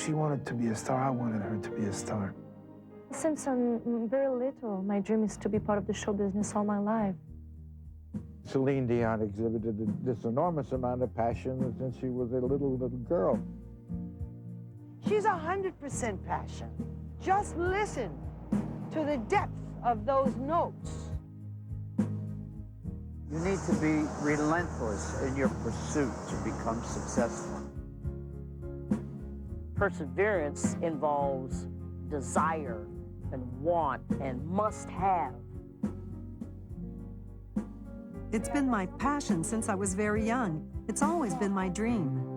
she wanted to be a star, I wanted her to be a star. Since I'm very little, my dream is to be part of the show business all my life. Celine Dion exhibited this enormous amount of passion since she was a little girl. She's 100% passion. Just listen to the depth of those notes. You need to be relentless in your pursuit to become successful. Perseverance involves desire and want and must have. It's been my passion since I was very young. It's always been my dream.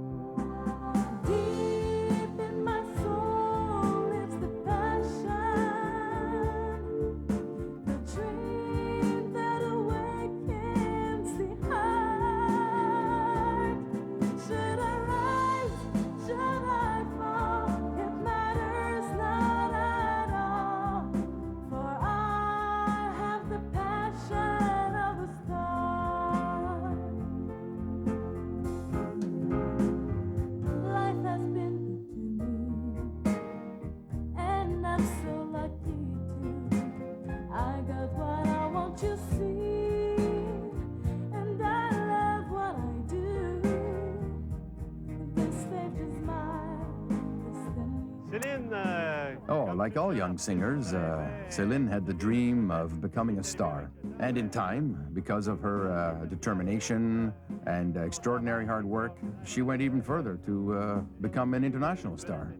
Like all young singers, Céline had the dream of becoming a star. And in time, because of her determination and extraordinary hard work, she went even further to become an international star.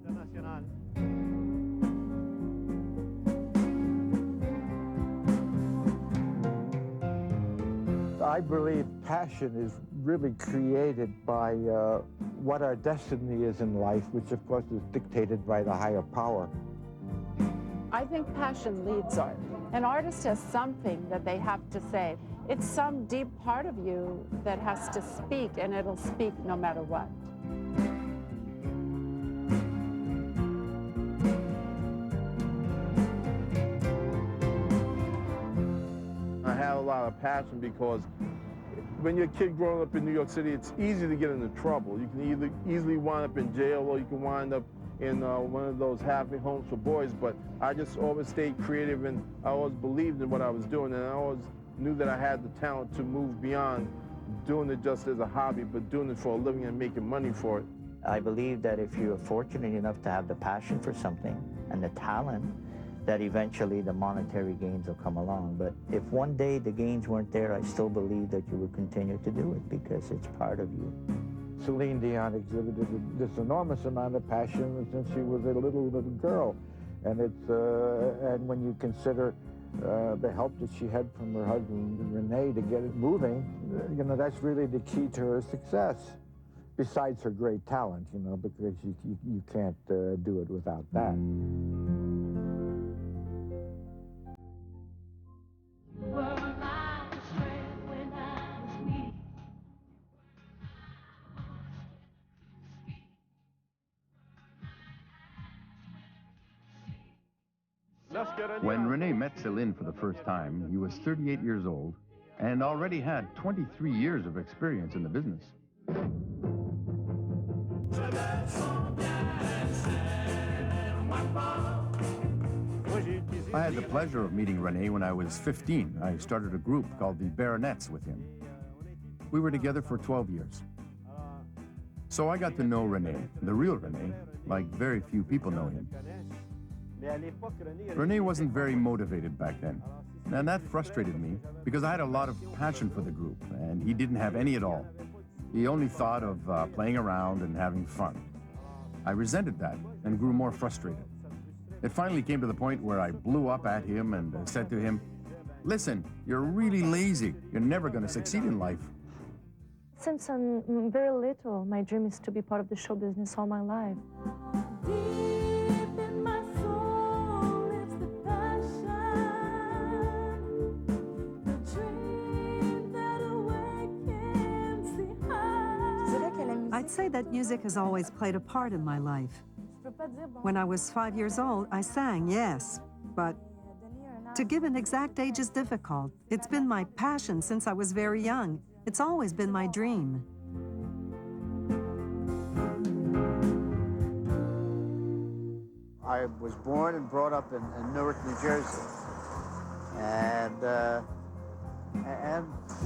I believe passion is really created by what our destiny is in life, which of course is dictated by the higher power. I think passion leads art. An artist has something that they have to say. It's some deep part of you that has to speak, and it'll speak no matter what. I have a lot of passion because when you're a kid growing up in New York City, it's easy to get into trouble. You can either easily wind up in jail or you can wind up in one of those halfway homes for boys, but I just always stayed creative and I always believed in what I was doing, and I always knew that I had the talent to move beyond doing it just as a hobby, but doing it for a living and making money for it. I believe that if you're fortunate enough to have the passion for something and the talent, that eventually the monetary gains will come along. But if one day the gains weren't there, I still believe that you would continue to do it because it's part of you. Celine Dion exhibited this enormous amount of passion since she was a little girl, and and when you consider the help that she had from her husband Rene to get it moving, you know, that's really the key to her success. Besides her great talent, you know, because you can't do it without that. When Rene met Céline for the first time, he was 38 years old and already had 23 years of experience in the business. I had the pleasure of meeting Rene when I was 15. I started a group called the Baronets with him. We were together for 12 years. So I got to know Rene, the real Rene, like very few people know him. Rene wasn't very motivated back then, and that frustrated me because I had a lot of passion for the group, and he didn't have any at all. He only thought of playing around and having fun. I resented that and grew more frustrated. It finally came to the point where I blew up at him and said to him, "Listen, you're really lazy. You're never going to succeed in life." Since I'm very little, my dream is to be part of the show business all my life. I'd say that music has always played a part in my life. When I was 5 years old, I sang, yes, but to give an exact age is difficult. It's been my passion since I was very young. It's always been my dream. I was born and brought up in Newark, New Jersey. And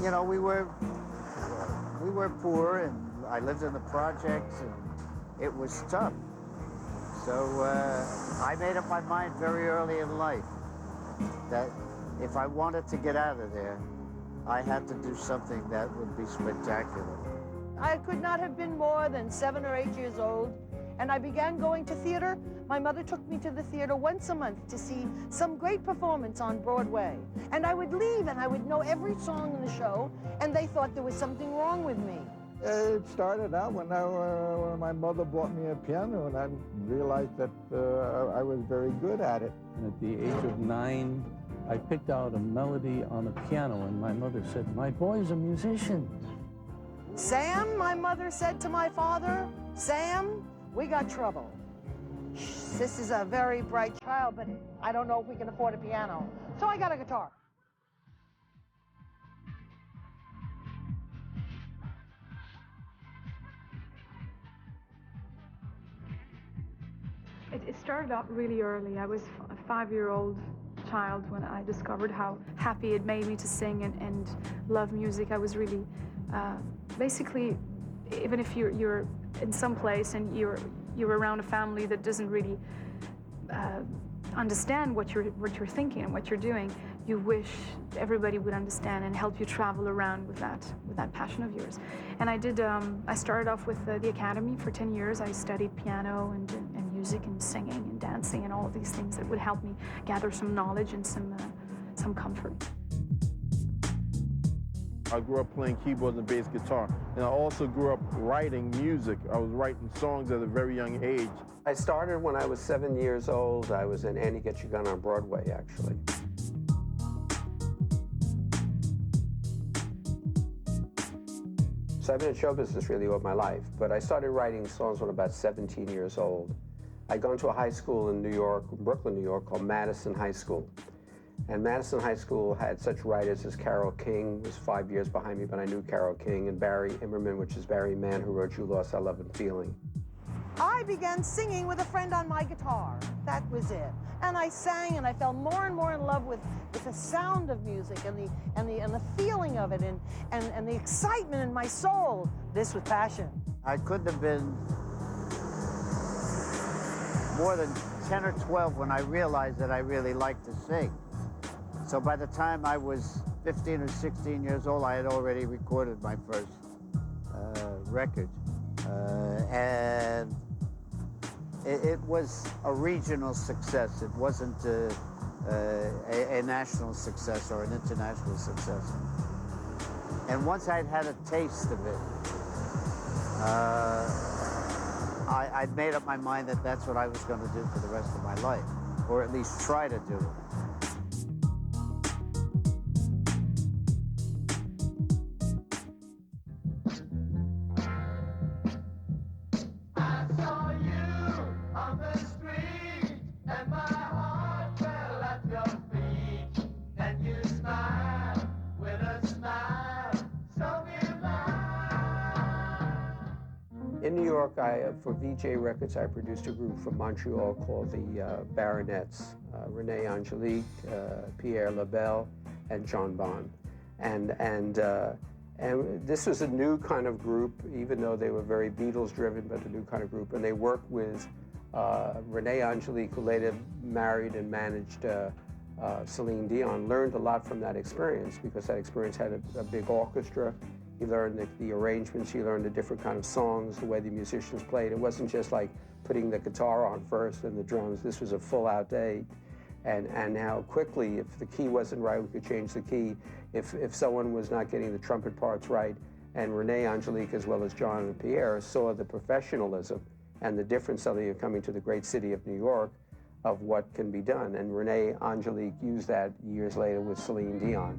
you know, we were poor, and I lived in the projects, and it was tough. So I made up my mind very early in life that if I wanted to get out of there, I had to do something that would be spectacular. I could not have been more than 7 or 8 years old, and I began going to theater. My mother took me to the theater once a month to see some great performance on Broadway. And I would leave and I would know every song in the show, and they thought there was something wrong with me. It started out when my mother bought me a piano, and I realized that I was very good at it. And at the age of 9, I picked out a melody on the piano, and my mother said, "My boy's a musician." Sam, my mother said to my father, "Sam, we got trouble. This is a very bright child, but I don't know if we can afford a piano." So I got a guitar. It started out really early. I was a 5-year-old child when I discovered how happy it made me to sing and love music. I was really, basically, even if you're in some place and you're around a family that doesn't really understand what you're thinking and what you're doing, you wish everybody would understand and help you travel around with that passion of yours. And I did. I started off with the Academy for 10 years. I studied piano and music and singing and dancing and all of these things that would help me gather some knowledge and some comfort. I grew up playing keyboards and bass guitar, and I also grew up writing music. I was writing songs at a very young age. I started when I was 7 years old. I was in Annie Get Your Gun on Broadway, actually. So I've been in show business really all my life, but I started writing songs when I was about 17 years old. I'd gone to a high school in New York, Brooklyn, New York, called Madison High School. And Madison High School had such writers as Carole King, was 5 years behind me, but I knew Carole King, and Barry Immerman, which is Barry Mann, who wrote You Lost Our Love and Feeling. I began singing with a friend on my guitar. That was it. And I sang, and I fell more and more in love with the sound of music and the feeling of it and the excitement in my soul. This was passion. I couldn't have been more than 10 or 12 when I realized that I really liked to sing. So by the time I was 15 or 16 years old, I had already recorded my first record. And it was a regional success. It wasn't a national success or an international success. And once I'd had a taste of it, I'd made up my mind that that's what I was going to do for the rest of my life, or at least try to do it. In New York, for VJ Records, I produced a group from Montreal called the Baronets, Renee Angelique, Pierre Labelle, and John Bond. And this was a new kind of group, even though they were very Beatles-driven, but a new kind of group. And they worked with Renee Angelique, who later married and managed Celine Dion, learned a lot from that experience because that experience had a big orchestra. You learned the arrangements, you learned the different kind of songs, the way the musicians played. It wasn't just like putting the guitar on first and the drums. This was a full-out day. And how quickly, if the key wasn't right, we could change the key. If someone was not getting the trumpet parts right, and Renee Angelique, as well as John and Pierre, saw the professionalism and the difference of coming to the great city of New York of what can be done. And Renee Angelique used that years later with Celine Dion.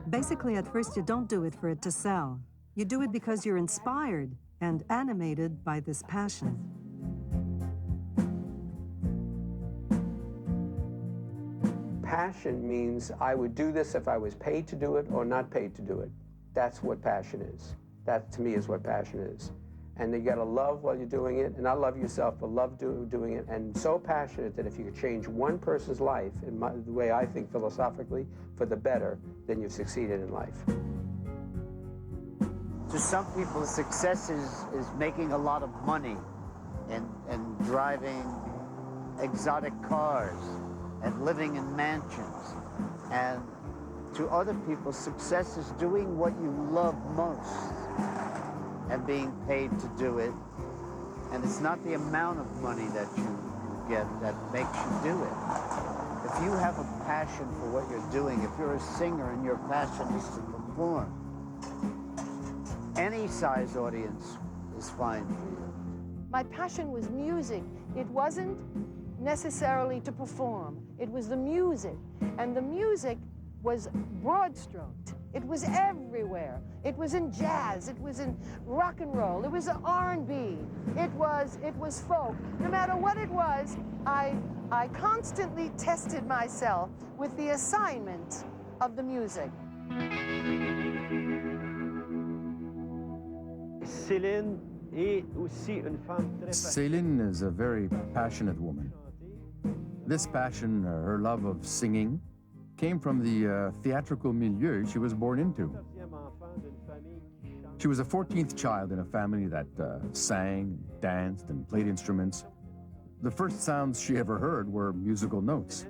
Basically, at first, you don't do it for it to sell. You do it because you're inspired and animated by this passion. Passion means I would do this if I was paid to do it or not paid to do it. That's what passion is. That, to me, is what passion is. And you gotta love while you're doing it, and not love yourself, but love doing it, and so passionate that if you could change one person's life, the way I think philosophically, for the better, then you've succeeded in life. To some people, success is making a lot of money and driving exotic cars and living in mansions. And to other people, success is doing what you love most and being paid to do it. And it's not the amount of money that you get that makes you do it. If you have a passion for what you're doing, if you're a singer and your passion is to perform, any size audience is fine for you. My passion was music. It wasn't necessarily to perform. It was the music. And the music was broad-stroked. It was everywhere. It was in jazz. It was in rock and roll. It was R&B. It was folk. No matter what it was, I constantly tested myself with the assignment of the music. Céline is a very passionate woman. This passion, her love of singing, came from the theatrical milieu she was born into. She was the 14th child in a family that sang, danced, and played instruments. The first sounds she ever heard were musical notes.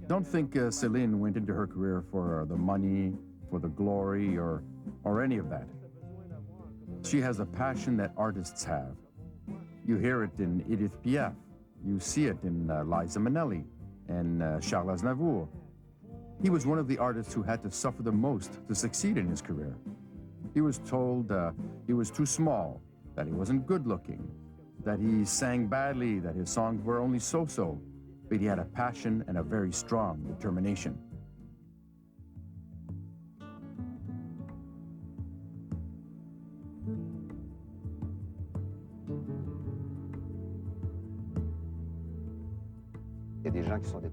Don't think Céline went into her career for the money, for the glory, or any of that. She has a passion that artists have. You hear it in Edith Piaf. You see it in Liza Minnelli and Charles Aznavour. He was one of the artists who had to suffer the most to succeed in his career. He was told he was too small, that he wasn't good looking, that he sang badly, that his songs were only so-so, but he had a passion and a very strong determination.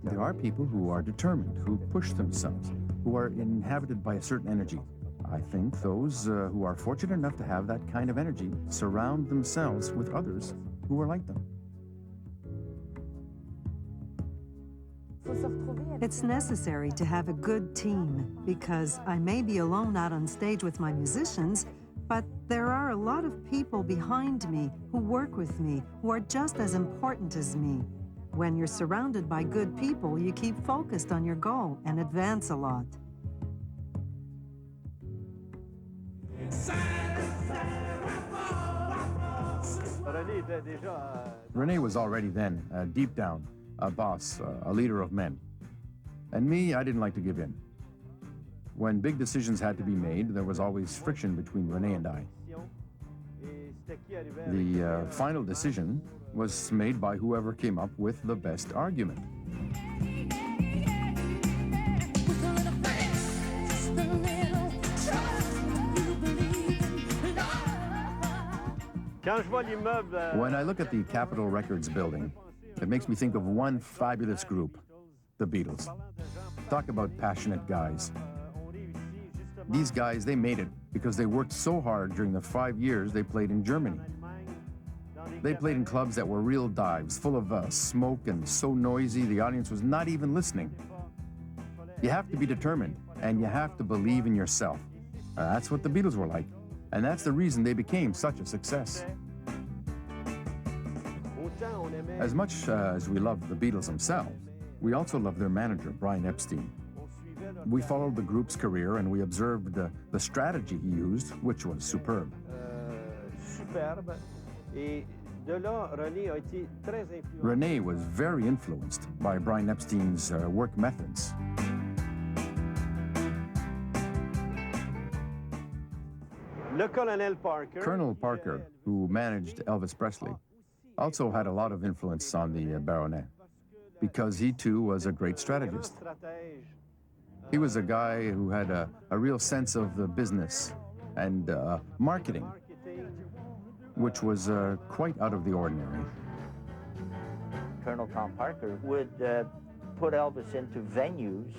There are people who are determined, who push themselves, who are inhabited by a certain energy. I think those who are fortunate enough to have that kind of energy surround themselves with others who are like them. It's necessary to have a good team because I may be alone out on stage with my musicians, but there are a lot of people behind me who work with me, who are just as important as me. When you're surrounded by good people, you keep focused on your goal and advance a lot. René was already then, deep down, a boss, a leader of men. And me, I didn't like to give in. When big decisions had to be made, there was always friction between René and I. The final decision was made by whoever came up with the best argument. When I look at the Capitol Records building, it makes me think of one fabulous group, the Beatles. Talk about passionate guys. These guys, they made it because they worked so hard during the 5 years they played in Germany. They played in clubs that were real dives, full of smoke and so noisy the audience was not even listening. You have to be determined, and you have to believe in yourself. That's what the Beatles were like, and that's the reason they became such a success. As much as we love the Beatles themselves, we also love their manager, Brian Epstein. We followed the group's career and we observed the strategy he used, which was superb. René was very influenced by Brian Epstein's work methods. Colonel Parker, who managed Elvis Presley, also had a lot of influence on the Baronet, because he too was a great strategist. He was a guy who had a real sense of the business and marketing, which was quite out of the ordinary. Colonel Tom Parker would put Elvis into venues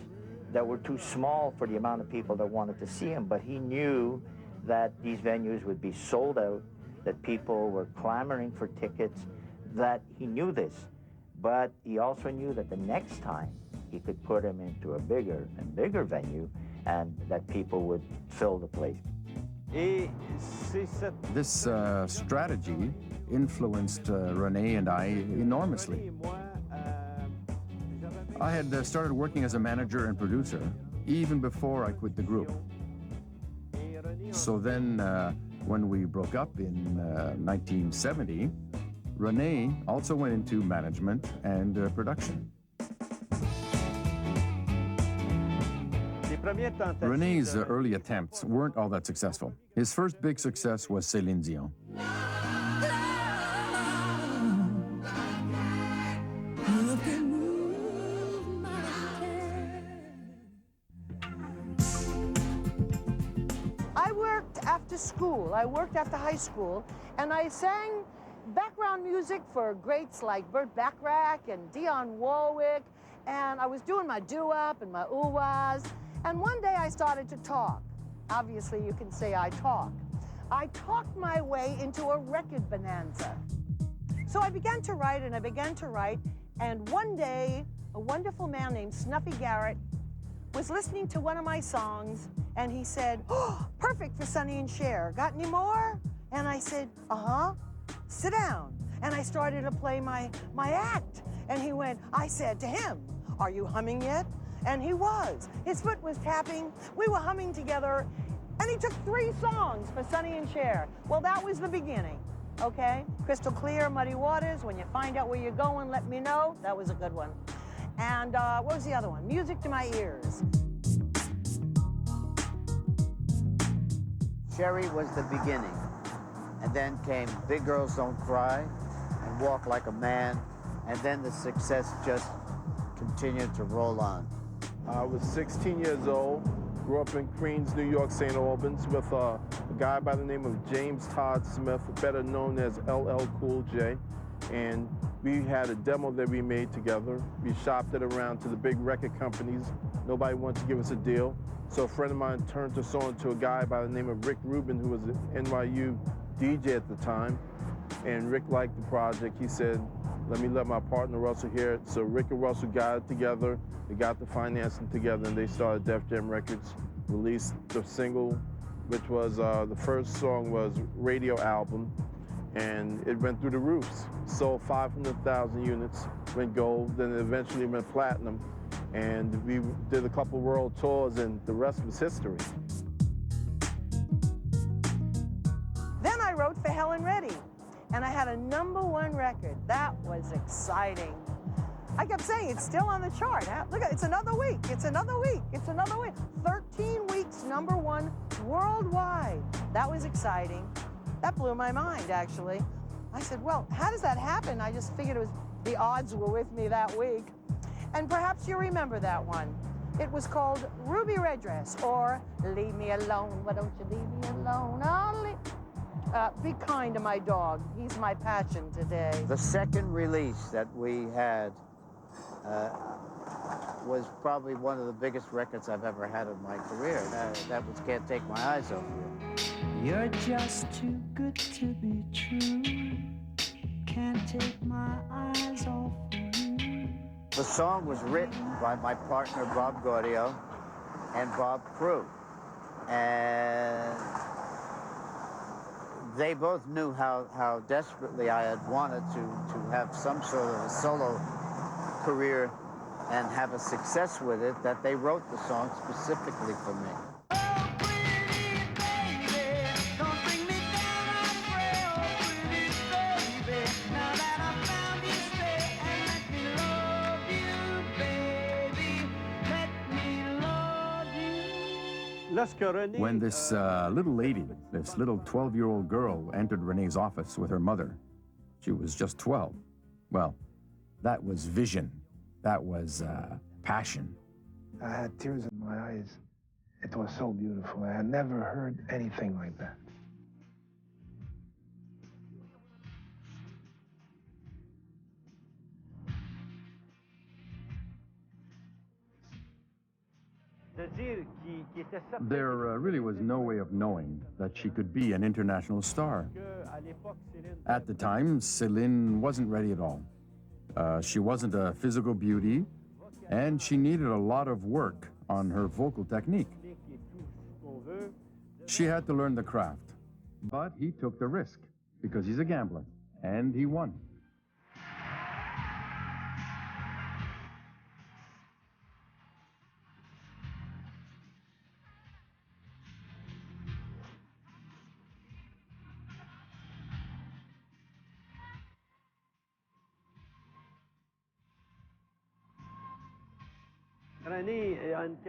that were too small for the amount of people that wanted to see him, but he knew that these venues would be sold out, that people were clamoring for tickets, that he knew this. But he also knew that the next time he could put him into a bigger and bigger venue and that people would fill the place. This strategy influenced Renee and I enormously. I had started working as a manager and producer even before I quit the group. So then, when we broke up in 1970, Renee also went into management and production. René's early attempts weren't all that successful. His first big success was Céline Dion. I worked after school. I worked after high school, and I sang background music for greats like Burt Bacharach and Dionne Warwick, and I was doing my doo-wop and my ooh-wahs. And one day I started to talk. Obviously, you can say I talk. I talked my way into a record bonanza. So I began to write, and I began to write, and one day, a wonderful man named Snuffy Garrett was listening to one of my songs, and he said, "Oh, perfect for Sonny and Cher. Got any more?" And I said, "Uh-huh. Sit down." And I started to play my act. And he went, I said to him, "Are you humming yet?" And he was. His foot was tapping. We were humming together. And he took 3 songs for Sonny and Cher. Well, that was the beginning, okay? Crystal Clear, Muddy Waters. When you find out where you're going, let me know. That was a good one. And what was the other one? Music to My Ears. Cherry was the beginning. And then came Big Girls Don't Cry and Walk Like a Man. And then the success just continued to roll on. I was 16 years old, grew up in Queens, New York, St. Albans, with a guy by the name of James Todd Smith, better known as LL Cool J. And we had a demo that we made together. We shopped it around to the big record companies. Nobody wanted to give us a deal. So a friend of mine turned us on to a guy by the name of Rick Rubin, who was an NYU DJ at the time. And Rick liked the project. He said, let my partner Russell hear it. So Rick and Russell got it together. They got the financing together, and they started Def Jam Records, released the single, which was, the first song was Radio Album, and it went through the roofs. Sold 500,000 units, went gold, then it eventually went platinum. And we did a couple world tours, and the rest was history. Then I wrote for Helen Reddy, and I had a #1 record. That was exciting. I kept saying, it's still on the chart. Look, it's another week, it's another week, it's another week. 13 weeks #1 worldwide. That was exciting. That blew my mind, actually. I said, well, how does that happen? I just figured it was the odds were with me that week. And perhaps you remember that one. It was called Ruby Red Dress, or Leave Me Alone, Why Don't You Leave Me Alone? Be kind to my dog. He's my passion today. The second release that we had was probably one of the biggest records I've ever had in my career. That was Can't Take My Eyes Off You. You're just too good to be true. Can't take my eyes off you. The song was written by my partner Bob Gaudio and Bob Crew. And they both knew how desperately I had wanted to have some sort of a solo career and have a success with it, that they wrote the song specifically for me. When this little lady, this little 12-year-old girl entered Renée's office with her mother, she was just 12. Well, that was vision. That was passion. I had tears in my eyes. It was so beautiful. I had never heard anything like that. There really was no way of knowing that she could be an international star. At the time, Céline wasn't ready at all. She wasn't a physical beauty, and she needed a lot of work on her vocal technique. She had to learn the craft, but he took the risk because he's a gambler, and he won.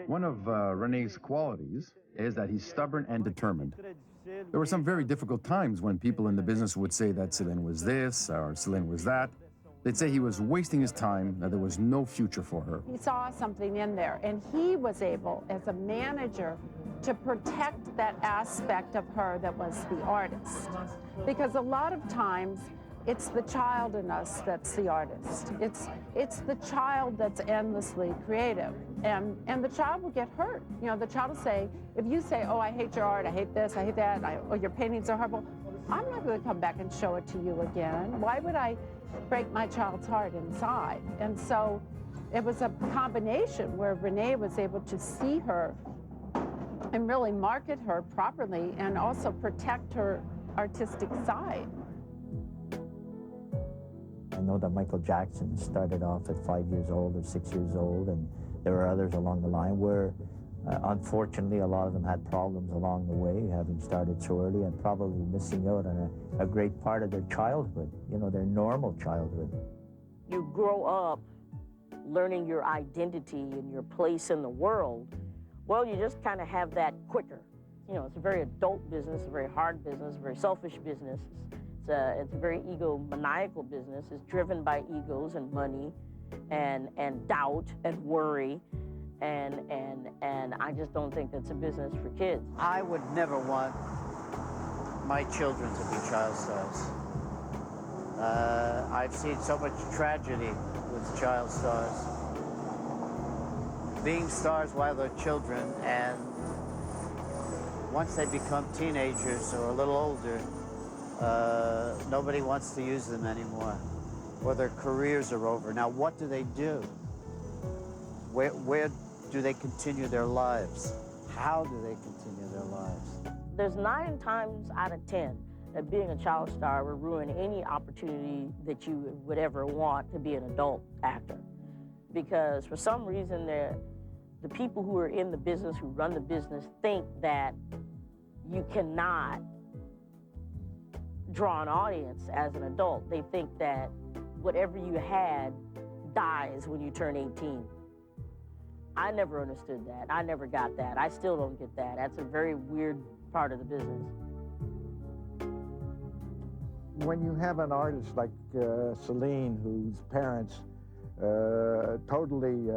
One of René's qualities is that he's stubborn and determined. There were some very difficult times when people in the business would say that Céline was this or Céline was that. They'd say he was wasting his time, that there was no future for her. He saw something in there, and he was able, as a manager, to protect that aspect of her that was the artist. Because a lot of times, it's the child in us that's the artist. It's the child that's endlessly creative. And the child will get hurt. You know, the child will say, if you say, oh, I hate your art, I hate this, I hate that, oh, your paintings are horrible, I'm not going to come back and show it to you again. Why would I break my child's heart inside? And so it was a combination where René was able to see her and really market her properly and also protect her artistic side. I know that Michael Jackson started off at 5 years old or 6 years old, and there were others along the line where, unfortunately, a lot of them had problems along the way, having started so early and probably missing out on a great part of their childhood, you know, their normal childhood. You grow up learning your identity and your place in the world. Well, you just kind of have that quicker. You know, it's a very adult business, a very hard business, a very selfish business. It's a very egomaniacal business. It's driven by egos and money and doubt and worry. And I just don't think that's a business for kids. I would never want my children to be child stars. I've seen so much tragedy with child stars. Being stars while they're children, and once they become teenagers or a little older, nobody wants to use them anymore, or their careers are over. Now, what do they do? Where do they continue their lives? How do they continue their lives? There's 9 times out of 10 that being a child star will ruin any opportunity that you would ever want to be an adult actor. Because for some reason, the people who are in the business, who run the business, think that you cannot draw an audience as an adult. They think that whatever you had dies when you turn 18. I never understood that. I never got that. I still don't get that. That's a very weird part of the business. When you have an artist like Céline, whose parents totally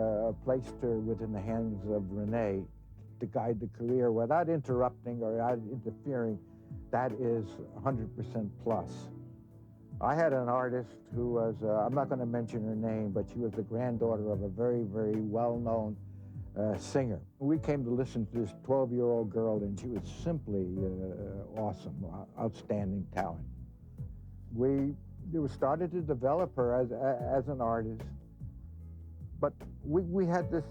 placed her within the hands of René to guide the career without interrupting or without interfering, that is 100% plus. I had an artist who was, I'm not going to mention her name, but she was the granddaughter of a very, very well-known singer. We came to listen to this 12-year-old girl, and she was simply awesome, outstanding talent. We started to develop her as an artist, but we had to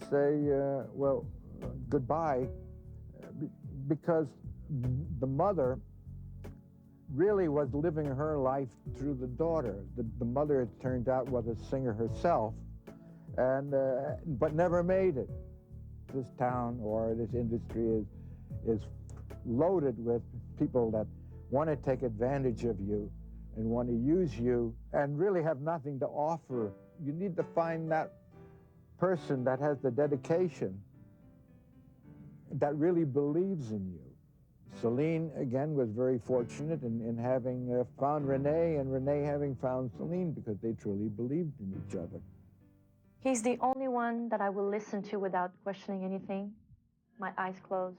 say, well, goodbye, because the mother really was living her life through the daughter. The mother, it turned out, was a singer herself, and but never made it. This town or this industry is loaded with people that want to take advantage of you and want to use you and really have nothing to offer. You need to find that person that has the dedication, that really believes in you. Céline, again, was very fortunate in having found René, and René having found Céline, because they truly believed in each other. He's the only one that I will listen to without questioning anything, my eyes closed.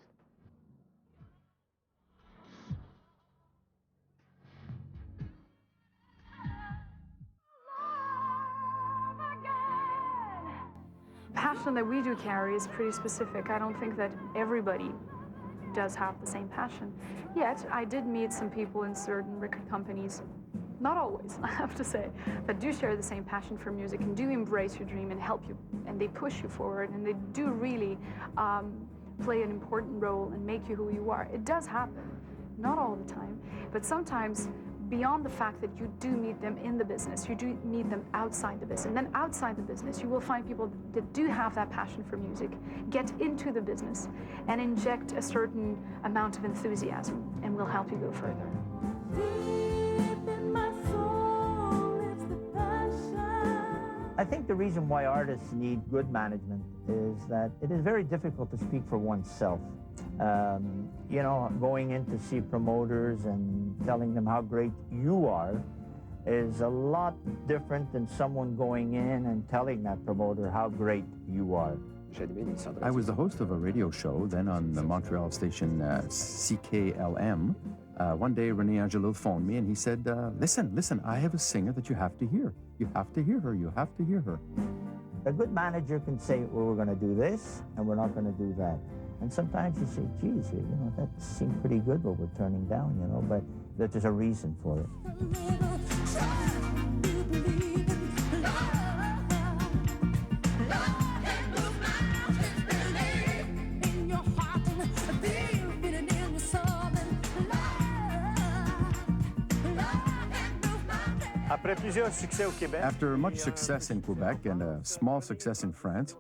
Passion passion that we do carry is pretty specific. I don't think that everybody does have the same passion. Yet, I did meet some people in certain record companies, not always, I have to say, that do share the same passion for music and do embrace your dream and help you, and they push you forward, and they do really play an important role and make you who you are. It does happen, not all the time, but sometimes beyond the fact that you do meet them in the business, you do meet them outside the business. And then outside the business, you will find people that do have that passion for music, get into the business, and inject a certain amount of enthusiasm, and will help you go further. I think the reason why artists need good management is that it is very difficult to speak for oneself. You know, going in to see promoters and telling them how great you are is a lot different than someone going in and telling that promoter how great you are. I was the host of a radio show then on the Montreal station CKLM. One day, René Angelou phoned me and he said, listen, I have a singer that you have to hear. You have to hear her. You have to hear her. A good manager can say, well, we're going to do this and we're not going to do that. And sometimes you say, geez, you know, that seemed pretty good what we're turning down, you know, but that there's a reason for it. After much success in Quebec and a small success in France,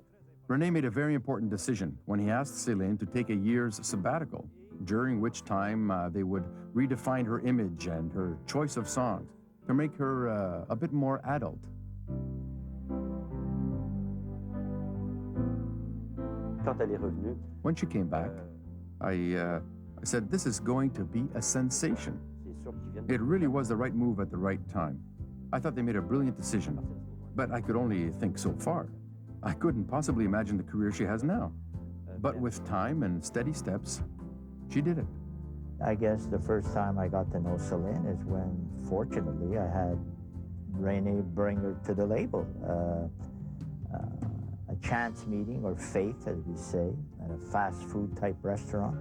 René made a very important decision when he asked Céline to take a year's sabbatical, during which time they would redefine her image and her choice of songs to make her a bit more adult. When she came back, I said, this is going to be a sensation. It really was the right move at the right time. I thought they made a brilliant decision, but I could only think so far. I couldn't possibly imagine the career she has now. But with time and steady steps, she did it. I guess the first time I got to know Céline is when, fortunately, I had René bring her to the label. A chance meeting, or fate, as we say, at a fast food type restaurant.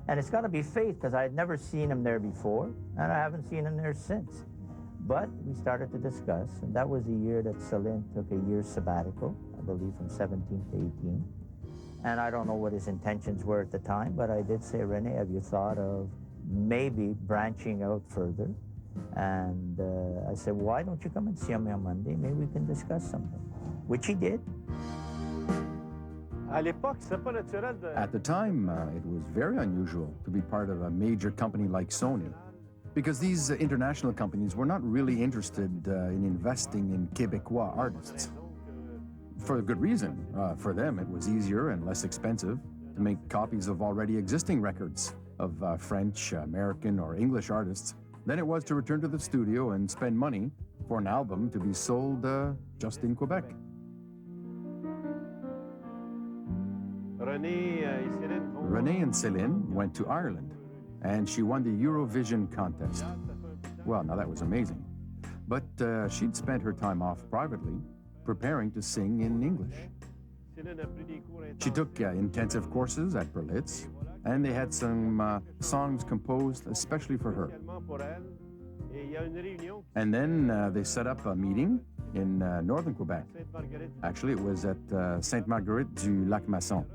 And it's got to be fate, because I had never seen him there before, and I haven't seen him there since. But we started to discuss, and that was the year that Céline took a year's sabbatical, I believe from 17 to 18. And I don't know what his intentions were at the time, but I did say, René, have you thought of maybe branching out further? And I said, why don't you come and see me on Monday? Maybe we can discuss something, which he did. At the time, it was very unusual to be part of a major company like Sony, because these international companies were not really interested in investing in Québécois artists. For a good reason. For them, it was easier and less expensive to make copies of already existing records of French, American, or English artists than it was to return to the studio and spend money for an album to be sold just in Quebec. René and Céline went to Ireland, and she won the Eurovision contest. Well, now that was amazing. But she'd spent her time off privately, preparing to sing in English. She took intensive courses at Berlitz, and they had some songs composed especially for her. And then they set up a meeting in northern Quebec. Actually, it was at Saint-Marguerite-du-Lac-Masson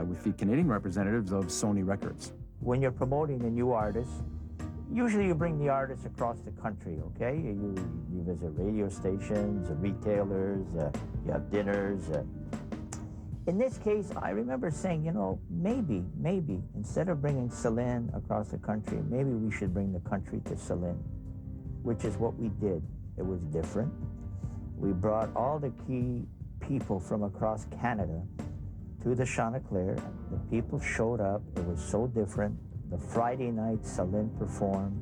with the Canadian representatives of Sony Records. When you're promoting a new artist, usually you bring the artist across the country, okay? You visit radio stations, retailers, you have dinners. In this case, I remember saying, you know, maybe, instead of bringing Céline across the country, maybe we should bring the country to Céline, which is what we did. It was different. We brought all the key people from across Canada to the Chanticleer. The people showed up. It was so different. The Friday night Céline performed.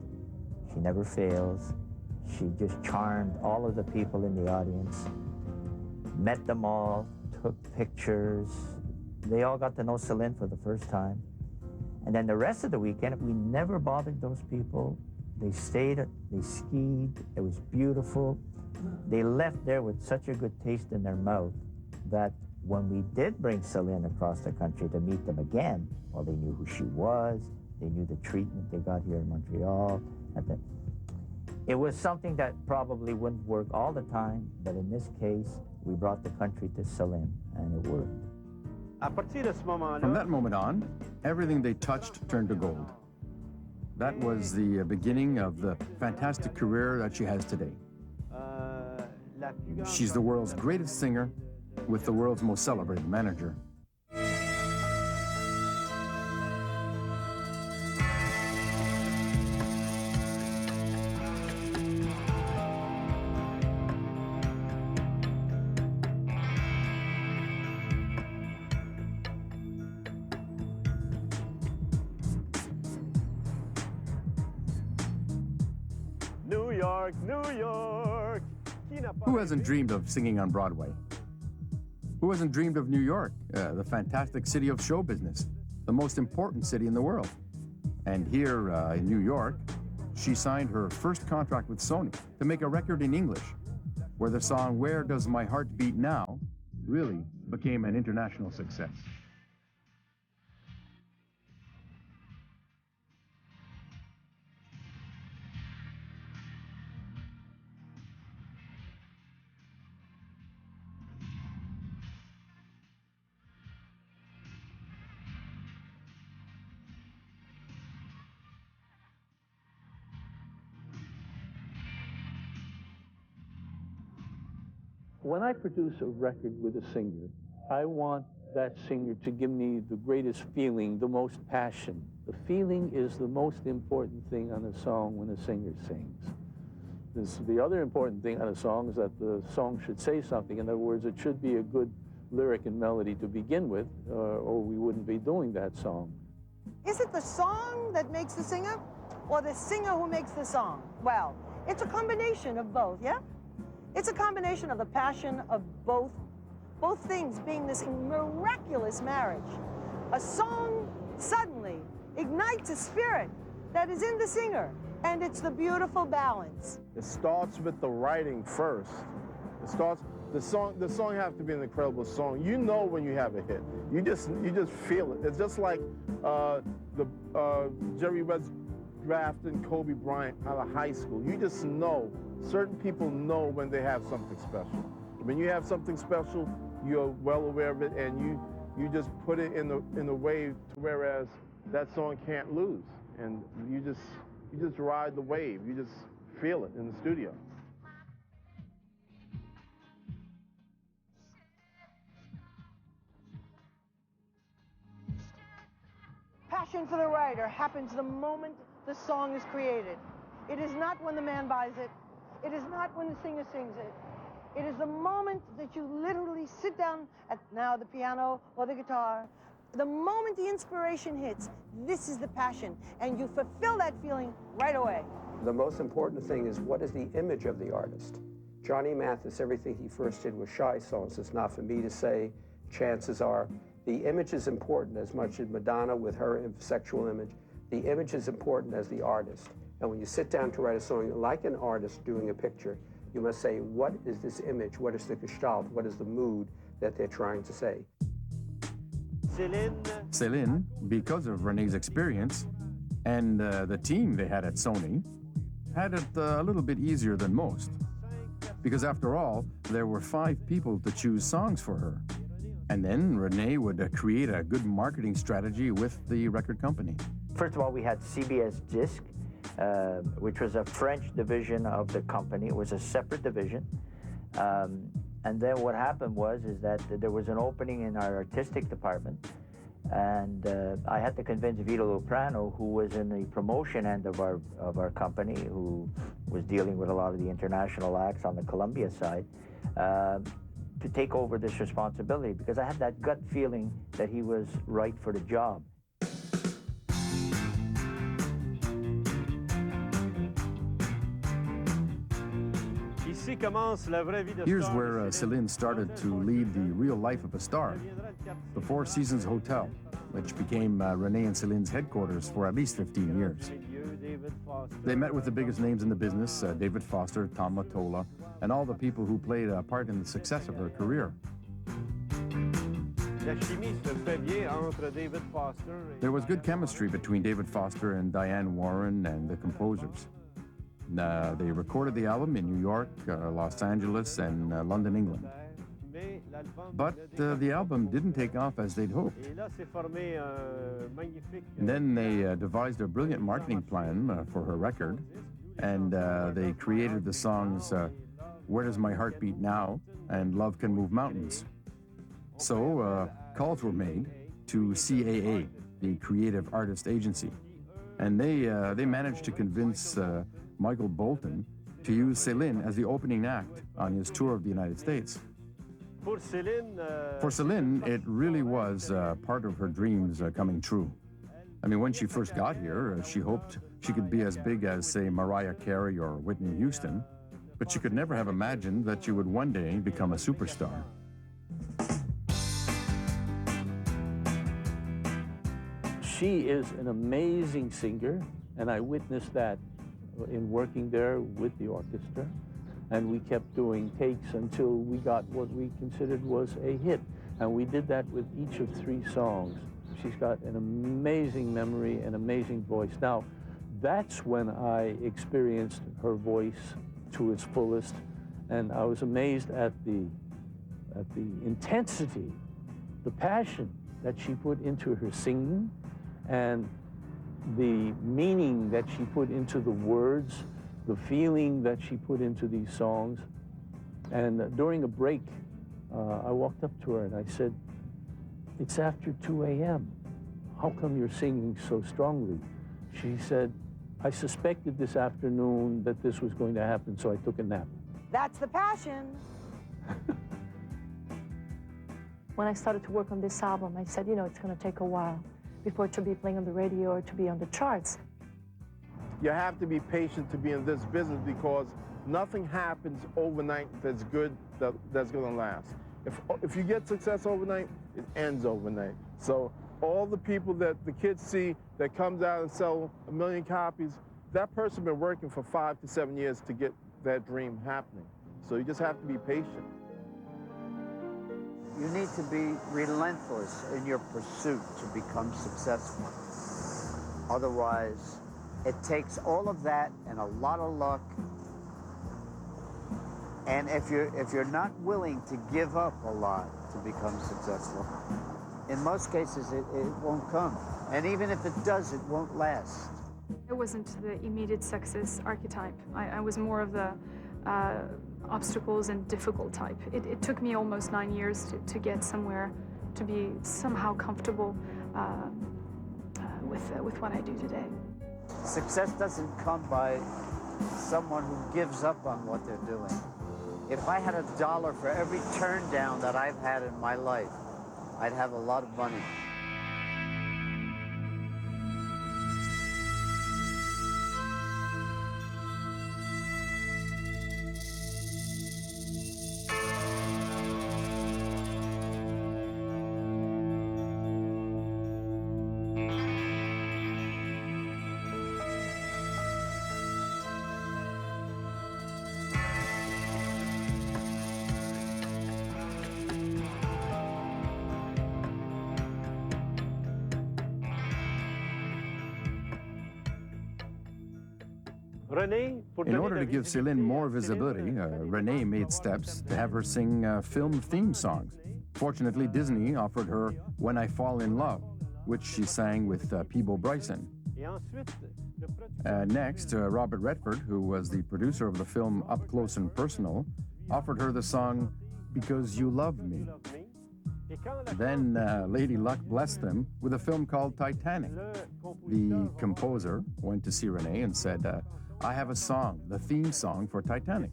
She never fails. She just charmed all of the people in the audience, met them all, took pictures. They all got to know Céline for the first time. And then the rest of the weekend, we never bothered those people. They stayed, they skied, it was beautiful. They left there with such a good taste in their mouth that When we did bring Céline across the country to meet them again, well, they knew who she was, they knew the treatment they got here in Montreal. It was something that probably wouldn't work all the time, but in this case, we brought the country to Céline, and it worked. From that moment on, everything they touched turned to gold. That was the beginning of the fantastic career that she has today. She's the world's greatest singer with the world's most celebrated manager. New York, New York. Who hasn't dreamed of singing on Broadway? Who hasn't dreamed of New York, the fantastic city of show business, the most important city in the world? And here in New York, she signed her first contract with Sony to make a record in English, where the song Where Does My Heart Beat Now really became an international success. When I produce a record with a singer, I want that singer to give me the greatest feeling, the most passion. The feeling is the most important thing on a song when a singer sings. The other important thing on a song is that the song should say something. In other words, it should be a good lyric and melody to begin with, or we wouldn't be doing that song. Is it the song that makes the singer, or the singer who makes the song? Well, it's a combination of both, yeah? It's a combination of the passion of both things being this miraculous marriage. A song suddenly ignites a spirit that is in the singer, and it's the beautiful balance. It starts with the writing first. The song has to be an incredible song. You know when you have a hit. You just feel it. It's just like Jerry West drafting Kobe Bryant out of high school. You just know. Certain people know when they have something special. When you have something special, you're well aware of it, and you just put it in the way to whereas that song can't lose, and you just ride the wave. You just feel it in the studio. Passion for the writer happens the moment the song is created. It is not when the man buys it. It is not when the singer sings it. It is the moment that you literally sit down at now the piano or the guitar. The moment the inspiration hits, this is the passion, and you fulfill that feeling right away. The most important thing is what is the image of the artist. Johnny Mathis, everything he first did was shy songs. It's not for me to say. Chances are the image is important as much as Madonna with her sexual image. The image is important as the artist. And when you sit down to write a song, like an artist doing a picture, you must say, what is this image? What is the gestalt? What is the mood that they're trying to say? Céline, because of René's experience and the team they had at Sony, had it a little bit easier than most. Because after all, there were 5 people to choose songs for her. And then René would create a good marketing strategy with the record company. First of all, we had CBS Disc, which was a French division of the company. It was a separate division. And then what happened was that there was an opening in our artistic department, and I had to convince Vito Loprano, who was in the promotion end of our company, who was dealing with a lot of the international acts on the Columbia side, to take over this responsibility, because I had that gut feeling that he was right for the job. Here's where Céline started to lead the real life of a star. The Four Seasons Hotel, which became René and Céline's headquarters for at least 15 years. They met with the biggest names in the business, David Foster, Tom Mottola, and all the people who played a part in the success of her career. There was good chemistry between David Foster and Diane Warren and the composers. They recorded the album in New York, Los Angeles, and London, England. But the album didn't take off as they'd hoped. And then they devised a brilliant marketing plan for her record, and they created the songs Where Does My Heart Beat Now and Love Can Move Mountains. So calls were made to CAA, the Creative Artist Agency, and they managed to convince Michael Bolton to use Céline as the opening act on his tour of the United States. For Céline, it really was part of her dreams coming true. I mean, when she first got here, she hoped she could be as big as, say, Mariah Carey or Whitney Houston, but she could never have imagined that she would one day become a superstar. She is an amazing singer, and I witnessed that in working there with the orchestra. And we kept doing takes until we got what we considered was a hit. And we did that with each of 3 songs. She's got an amazing memory and amazing voice. Now, that's when I experienced her voice to its fullest, and I was amazed at the intensity, the passion that she put into her singing, and the meaning that she put into the words, the feeling that she put into these songs. And during a break, I walked up to her and I said, "It's after 2 a.m. How come you're singing so strongly?" She said, "I suspected this afternoon that this was going to happen, so I took a nap." That's the passion. When I started to work on this album, I said, you know, it's going to take a while before to be playing on the radio or to be on the charts. You have to be patient to be in this business because nothing happens overnight that's good, that's going to last. If you get success overnight, it ends overnight. So all the people that the kids see that comes out and sell 1 million copies, that person been working for 5 to 7 years to get that dream happening. So you just have to be patient. You need to be relentless in your pursuit to become successful. Otherwise, it takes all of that and a lot of luck. And if you're not willing to give up a lot to become successful, in most cases it won't come. And even if it does, it won't last. I wasn't the immediate success archetype. I was more of the obstacles and difficult type. It took me almost 9 years to get somewhere, to be somehow comfortable with what I do today. Success doesn't come by someone who gives up on what they're doing. If I had $1 for every turn down that I've had in my life, I'd have a lot of money. In order to give Céline more visibility, Renée made steps to have her sing film theme songs. Fortunately, Disney offered her When I Fall in Love, which she sang with Peabo Bryson. Next, Robert Redford, who was the producer of the film Up Close and Personal, offered her the song Because You Love Me. Then Lady Luck blessed them with a film called Titanic. The composer went to see Renée and said, I have a song, the theme song for Titanic.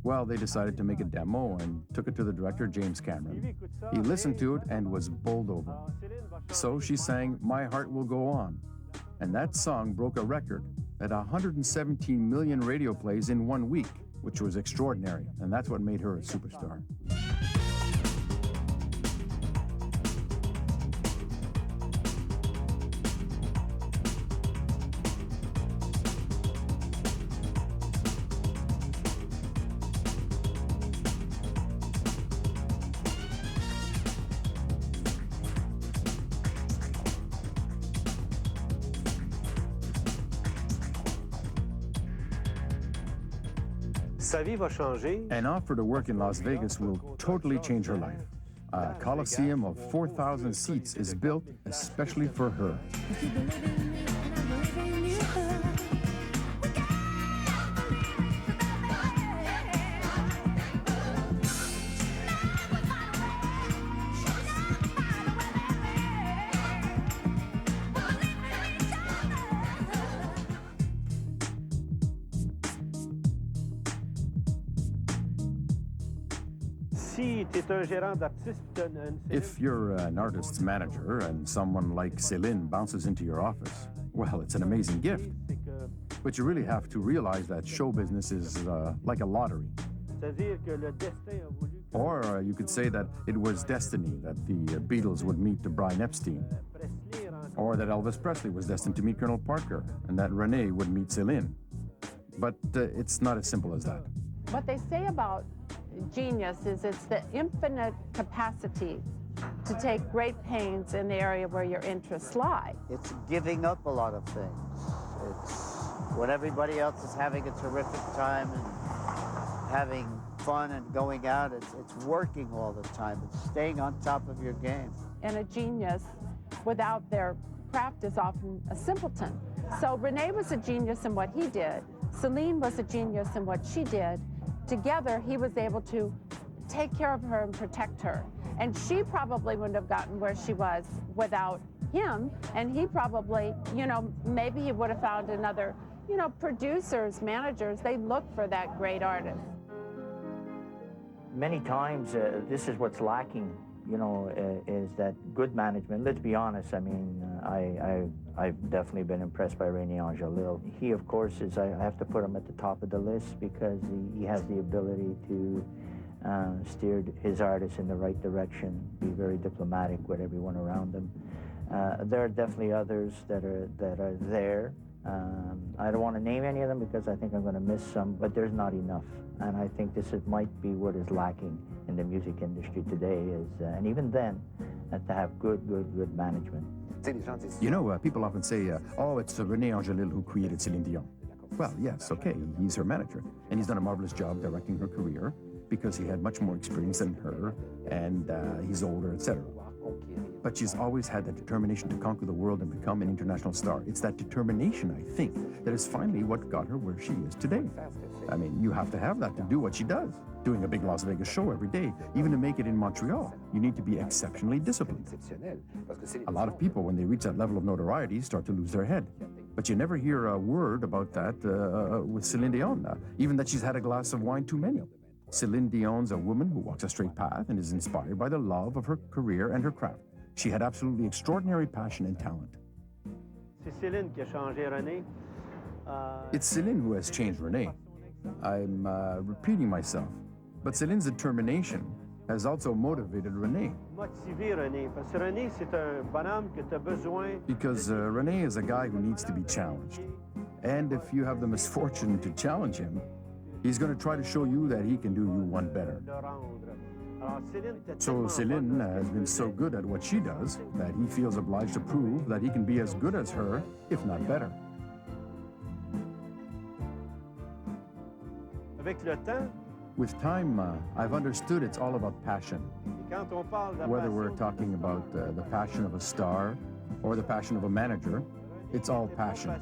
Well, they decided to make a demo and took it to the director, James Cameron. He listened to it and was bowled over. So she sang My Heart Will Go On. And that song broke a record at 117 million radio plays in 1 week, which was extraordinary. And that's what made her a superstar. An offer to work in Las Vegas will totally change her life. A coliseum of 4,000 seats is built especially for her. If you're an artist's manager and someone like Céline bounces into your office, well, it's an amazing gift. But you really have to realize that show business is like a lottery. Or you could say that it was destiny that the Beatles would meet Brian Epstein. Or that Elvis Presley was destined to meet Colonel Parker, and that Renee would meet Céline. But it's not as simple as that. What they say about genius is it's the infinite capacity to take great pains in the area where your interests lie. It's giving up a lot of things. It's when everybody else is having a terrific time and having fun and going out, it's working all the time. It's staying on top of your game. And a genius without their craft is often a simpleton. So Renee was a genius in what he did. Céline was a genius in what she did. Together, he was able to take care of her and protect her. And she probably wouldn't have gotten where she was without him. And he probably, you know, maybe he would have found another, you know, producers, managers, they look for that great artist. Many times, this is what's lacking, you know, is that good management. Let's be honest, I mean, I've definitely been impressed by René Angelil. He, of course, is, I have to put him at the top of the list because he has the ability to steer his artists in the right direction, be very diplomatic with everyone around him. There are definitely others that are there. I don't want to name any of them because I think I'm going to miss some, but there's not enough. And I think might be what is lacking in the music industry today is, and even then, to have good management. You know, people often say, oh, it's René Angelil who created Céline Dion. Well, yes, okay, he's her manager, and he's done a marvelous job directing her career because he had much more experience than her, and he's older, etc. But she's always had that determination to conquer the world and become an international star. It's that determination, I think, that is finally what got her where she is today. I mean, you have to have that to do what she does. Doing a big Las Vegas show every day, even to make it in Montreal, you need to be exceptionally disciplined. A lot of people, when they reach that level of notoriety, start to lose their head. But you never hear a word about that with Céline Dion, even that she's had a glass of wine too many. Céline Dion's a woman who walks a straight path and is inspired by the love of her career and her craft. She had absolutely extraordinary passion and talent. It's Céline who has changed Renee. I'm repeating myself, but Céline's determination has also motivated Renee. Because Renee is a guy who needs to be challenged. And if you have the misfortune to challenge him, he's going to try to show you that he can do you one better. So Céline has been so good at what she does that he feels obliged to prove that he can be as good as her, if not better. With time, I've understood it's all about passion. Whether we're talking about the passion of a star or the passion of a manager, it's all passion.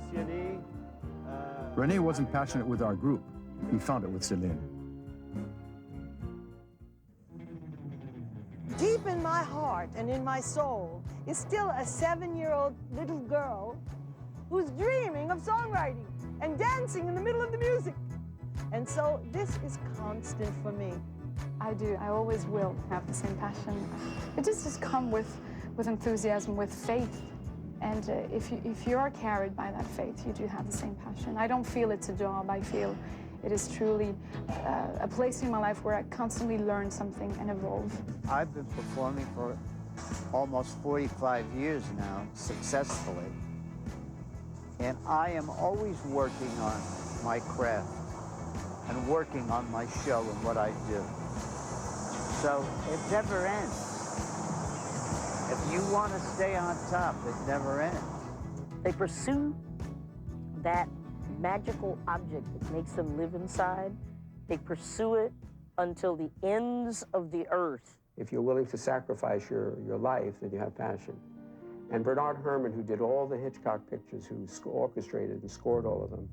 René wasn't passionate with our group. He found it with Céline. Deep in my heart and in my soul is still a 7-year-old little girl who's dreaming of songwriting and dancing in the middle of the music. And so this is constant for me. I do. I always will have the same passion. It just comes with enthusiasm, with faith. And if you are carried by that faith, you do have the same passion. I don't feel it's a job. I feel it is truly a place in my life where I constantly learn something and evolve. I've been performing for almost 45 years now, successfully. And I am always working on my craft and working on my show and what I do. So it never ends. If you want to stay on top, it never ends. They pursue that magical object that makes them live inside. They pursue it until the ends of the earth. If you're willing to sacrifice your life, then you have passion. And Bernard Herrmann, who did all the Hitchcock pictures, who orchestrated and scored all of them,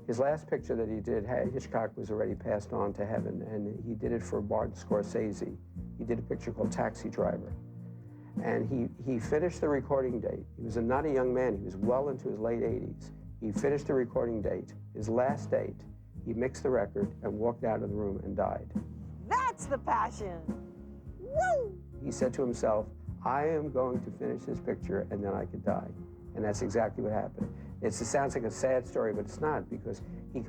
his last picture that he did, Hitchcock was already passed on to heaven, and he did it for Martin Scorsese. He did a picture called Taxi Driver. And he finished the recording date. He was not a young man, he was well into his late 80s. He finished the recording date, his last date, he mixed the record and walked out of the room and died. That's the passion. Woo! He said to himself, I am going to finish this picture and then I could die. And that's exactly what happened. It sounds like a sad story, but it's not, because he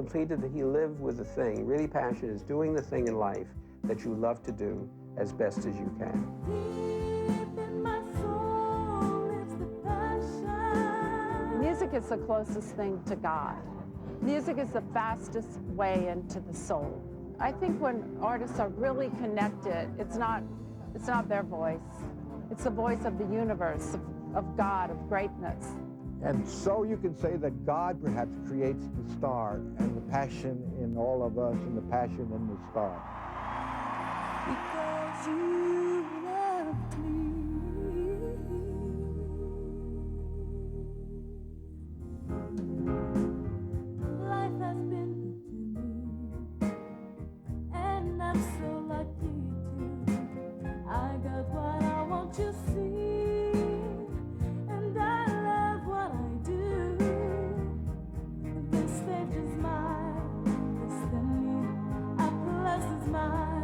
lived with the thing. Really, passion is doing the thing in life that you love to do as best as you can. Music is the closest thing to God. Music is the fastest way into the soul. I think when artists are really connected, it's not their voice. It's the voice of the universe, of God, of greatness. And so you can say that God perhaps creates the star, and the passion in all of us and the passion in the star. Because you loved me. Life has been to me, and I'm so lucky too. I got what I want to see, and I love what I do. This stage is mine, destiny, a plus is mine.